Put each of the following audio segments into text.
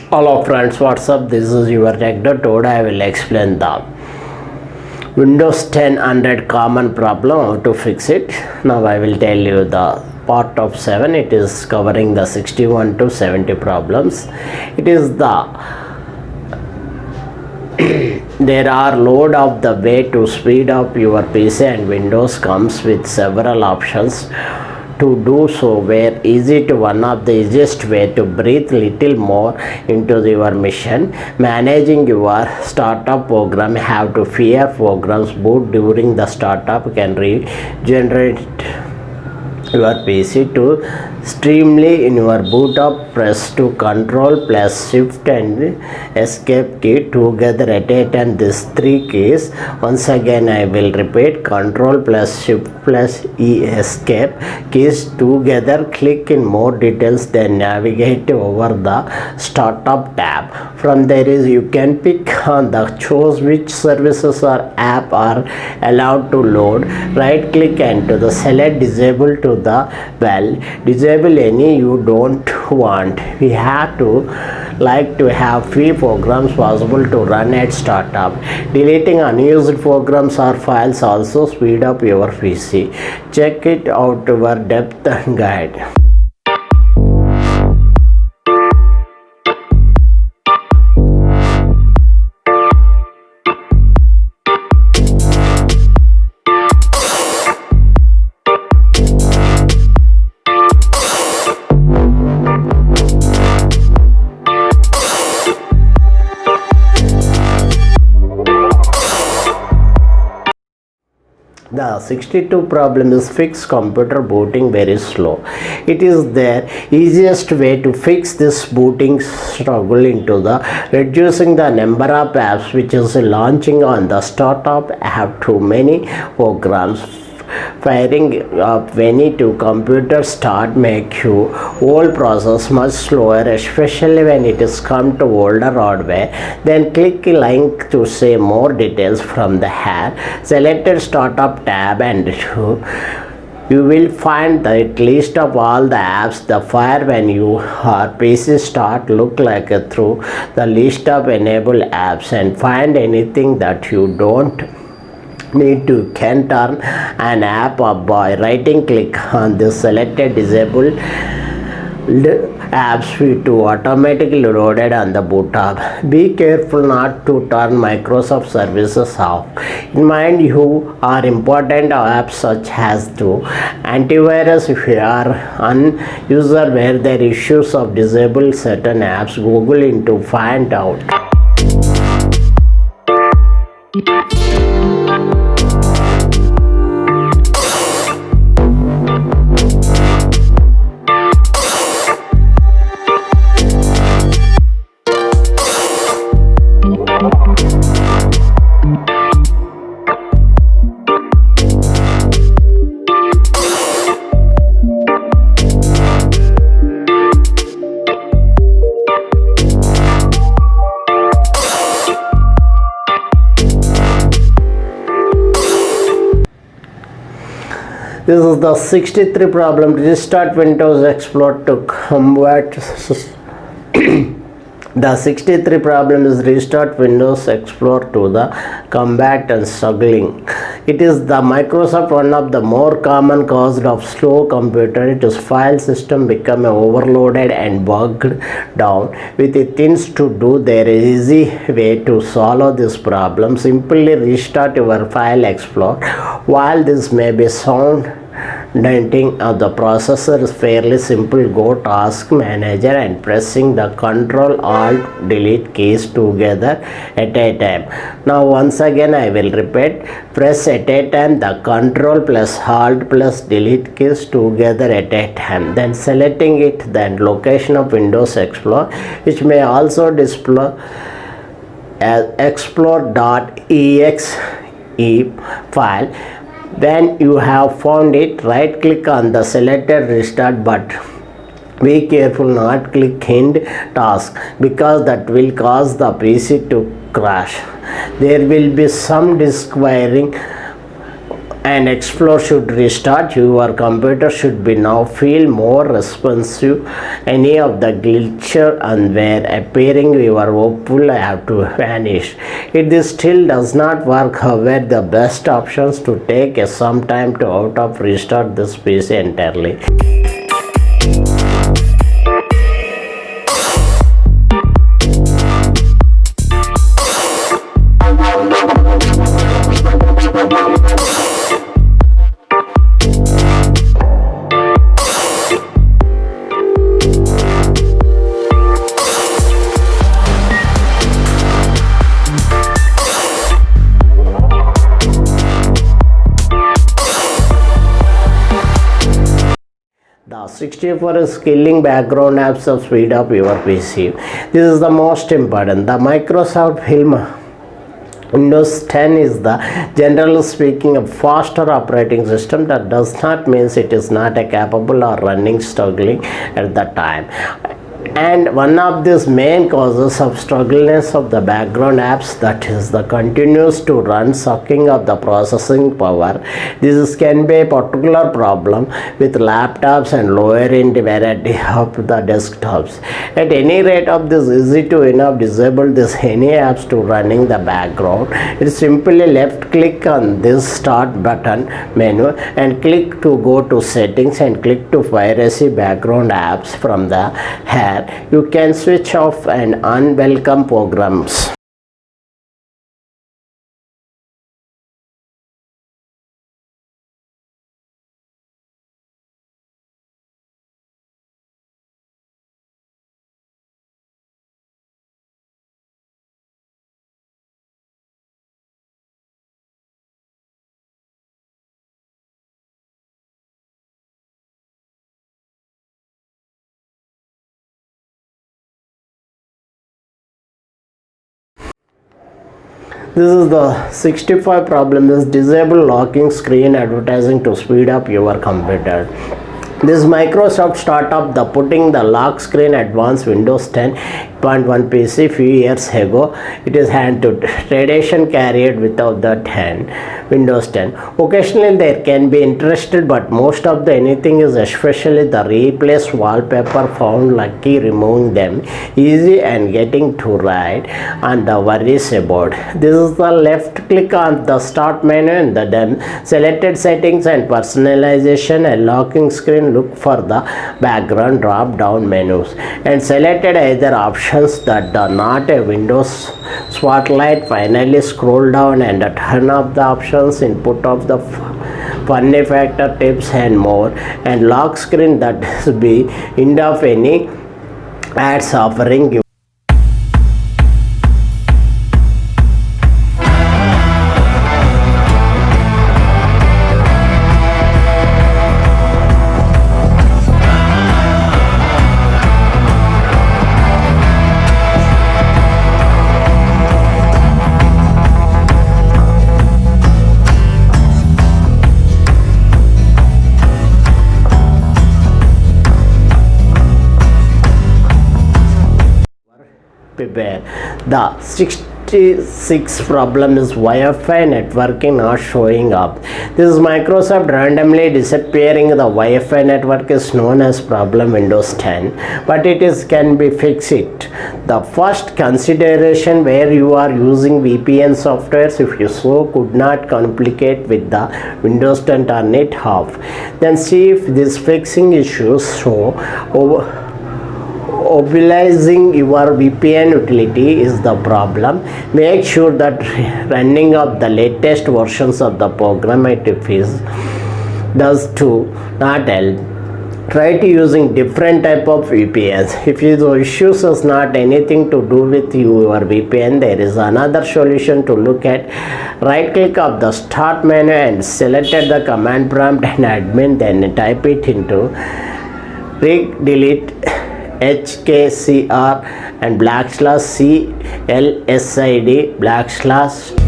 Hello friends, what's up? This is your tech today I will explain the Windows 10 100 common problem, how to fix it. Now I will tell you the part of 7. It is covering the 61 to 70 problems. It is the there are load of the way to speed up your PC, and Windows comes with several options to do so. Were easy to one of the easiest way to breathe little more into your mission. Managing your startup program, have to fear programs boot during the startup, can regenerate your PC to streamline in your boot up. Press to Ctrl plus Shift and Escape key together at a time. These three keys, once again I will repeat, Ctrl plus Shift plus Escape keys together. Click in more details, then navigate over the startup tab. From there is you can pick on the choose which services or app are allowed to load. Right click and to the select disable to the disable any you don't want. We have to like to have few programs possible to run at startup. Deleting unused programs or files also speed up your PC. Check it out our depth guide. The 62 problem is fix computer booting very slow. It is the easiest way to fix this booting struggle into the reducing the number of apps which is launching on the startup. Have too many programs firing up when to computer start make you whole process much slower, especially when it is come to older hardware. Then click link to see more details from the here. Selected startup tab and you will find the list of all the apps. The fire when your PC start look like through the list of enabled apps and find anything that you don't need to can turn an app up by right click on the selected disabled apps to automatically loaded on the boot up. Be careful not to turn Microsoft services off. In mind you are important apps such as to antivirus. If you are an user where there are issues of disable certain apps, Google into find out. This is the 63 problem. Restart Windows Explorer to combat. The 63 problem is restart Windows Explorer to the combat and struggling. It is the Microsoft one of the more common cause of slow computer. It is file system become overloaded and bogged down with things to do. There is easy way to solve this problem. Simply restart your file Explorer. While this may be sound daunting, the processor is fairly simple. Go task manager and pressing the Ctrl Alt Delete keys together at a time. Now once again I will repeat, press at a time the Ctrl plus Alt plus Delete keys together at a time, then selecting it, then location of Windows Explorer, which may also display as explore.exe file. When you have found it, right click on the selected restart button. Be careful not click end task because that will cause the PC to crash. There will be some disk wiring and explore should restart. Your computer should be now feel more responsive. Any of the glitcher and where appearing your will have to vanish. If this still does not work, however, the best options to take some time to out of restart this PC entirely. The 64 is killing background apps to speed up your PC. This is the most important. The Microsoft Film Windows 10 is the generally speaking a faster operating system. That does not mean it is not a capable or running struggling at the time. And one of these main causes of struggliness of the background apps, that is the continues to run sucking of the processing power. This can be a particular problem with laptops and lower end variety of the desktops. At any rate of this easy to enough disable this any apps to running the background. It's simply left click on this start button menu and click to go to settings and click to piracy background apps. From the here you can switch off and unwelcome programs. This is the 65 problem is disable locking screen advertising to speed up your computer. This Microsoft startup the putting the lock screen advanced Windows 10.1 PC few years ago. It is hand to tradition carried without the 10 Windows 10. Occasionally there can be interested, but most of the anything is especially the replace wallpaper found lucky removing them easy and getting to right and the worries about. This is the left click on the start menu and the then selected settings and personalization and locking screen. Look for the background drop down menus and selected either options that are not a Windows spotlight. Finally scroll down and turn off the options, input of the funny factor tips and more, and lock screen that is be end of any ads offering. Prepare. The 66 problem is Wi-Fi networking not showing up. This is Microsoft randomly disappearing. The Wi-Fi network is known as problem Windows 10, but it is can be fixed. The first consideration where you are using VPN softwares, if you so could not complicate with the Windows 10, turn it off. Then see if this fixing issues show over. Mobilizing your VPN utility is the problem. Make sure that running of the latest versions of the program it is does to not help. Try to using different type of VPNs. If the issues is not anything to do with your VPN, there is another solution to look at. Right click of the start menu and selected the command prompt and admin, then type it into delete HKCR and /CLSID /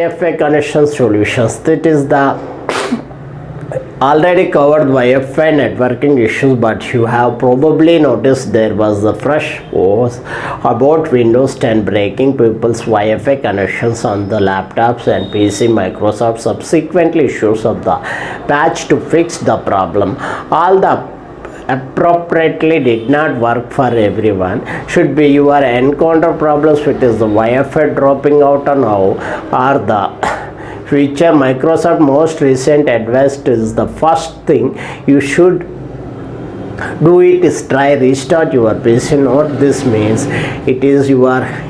Wi-Fi connection solutions. That is the already covered Wi-Fi networking issues, but you have probably noticed there was a fresh post about Windows 10 breaking people's Wi-Fi connections on the laptops and PC. Microsoft subsequently issues of the patch to fix the problem. All the appropriately did not work for everyone. Should be you are encounter problems with is the Wi-Fi dropping out or now, or the feature. Microsoft most recent advice is the first thing you should do it is try restart your PC. What this means, it is you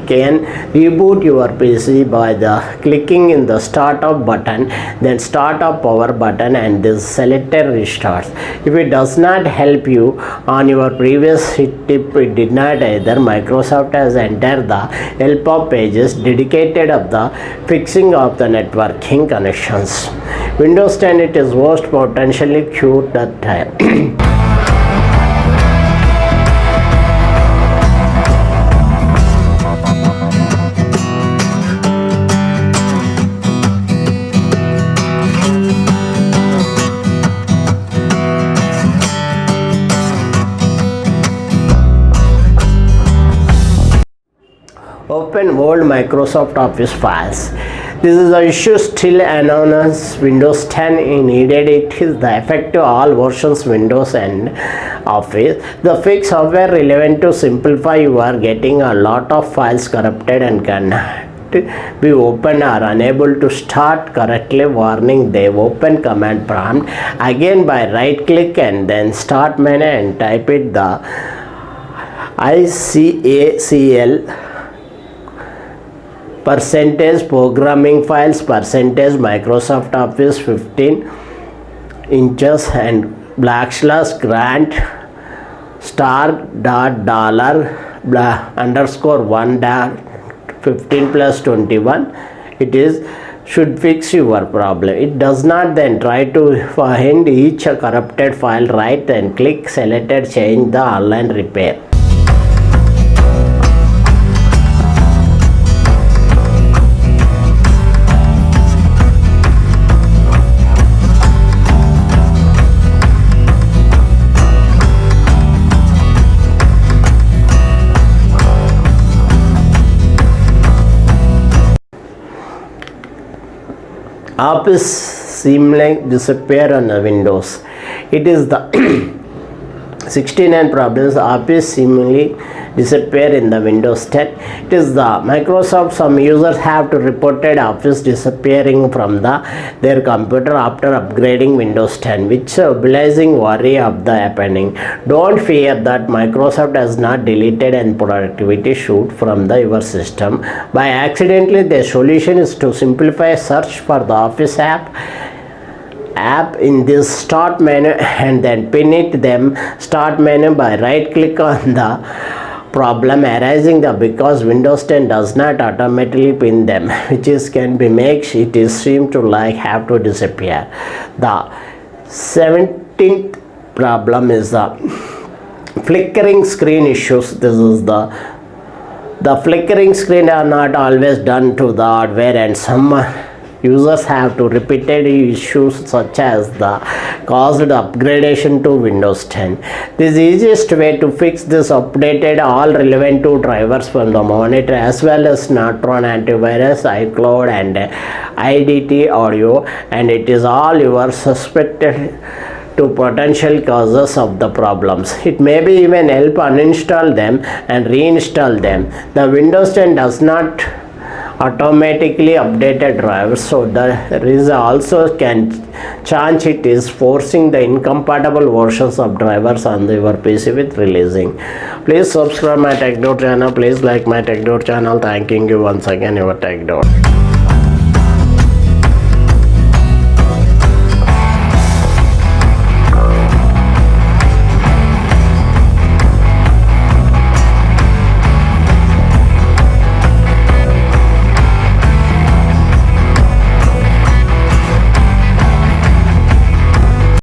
can reboot your PC by the clicking in the startup button, then startup power button, and this selected restarts. If it does not help you on your previous tip, it did not either. Microsoft has entered the help of pages dedicated of the fixing of the networking connections. Windows 10 it is most potentially cute that time. Open old Microsoft Office files. This is the issue still known as Windows 10 needed. It is the effective all versions Windows and Office. The fix software relevant to simplify you are getting a lot of files corrupted and cannot be opened or unable to start correctly. Warning, they open command prompt again by right click and then start menu and type it the ICACL percentage programming files percentage Microsoft Office 15 inches and /grant $$1.15+21. It is should fix your problem. It does not. Then try to find each corrupted file, right and click selected change the online repair. Office seemingly disappear on the Windows. It is the 69 problems. Office seemingly disappear in the Windows 10. It is the Microsoft. Some users have to reported Office disappearing from their computer after upgrading Windows 10, which stabilizing worry of the happening. Don't fear that Microsoft has not deleted and productivity shoot from your system by accidentally. The solution is to simplify search for the Office app in this start menu and then pin it them start menu by right click on the problem arising because Windows 10 does not automatically pin them, which is can be makes it is seem to like have to disappear. The 17th problem is the flickering screen issues. This is the flickering screen are not always done to the hardware, and some users have to repeated issues such as the caused upgradation to Windows 10. The easiest way to fix this updated all relevant to drivers from the monitor as well as Norton antivirus, iCloud and IDT audio, and it is all your suspected to potential causes of the problems. It may be even help uninstall them and reinstall them. The Windows 10 does not automatically updated drivers, so there is also can chance it is forcing the incompatible versions of drivers on your PC with releasing. Please subscribe my TechDot channel. Please like my TechDot channel. Thanking you once again, your TechDot.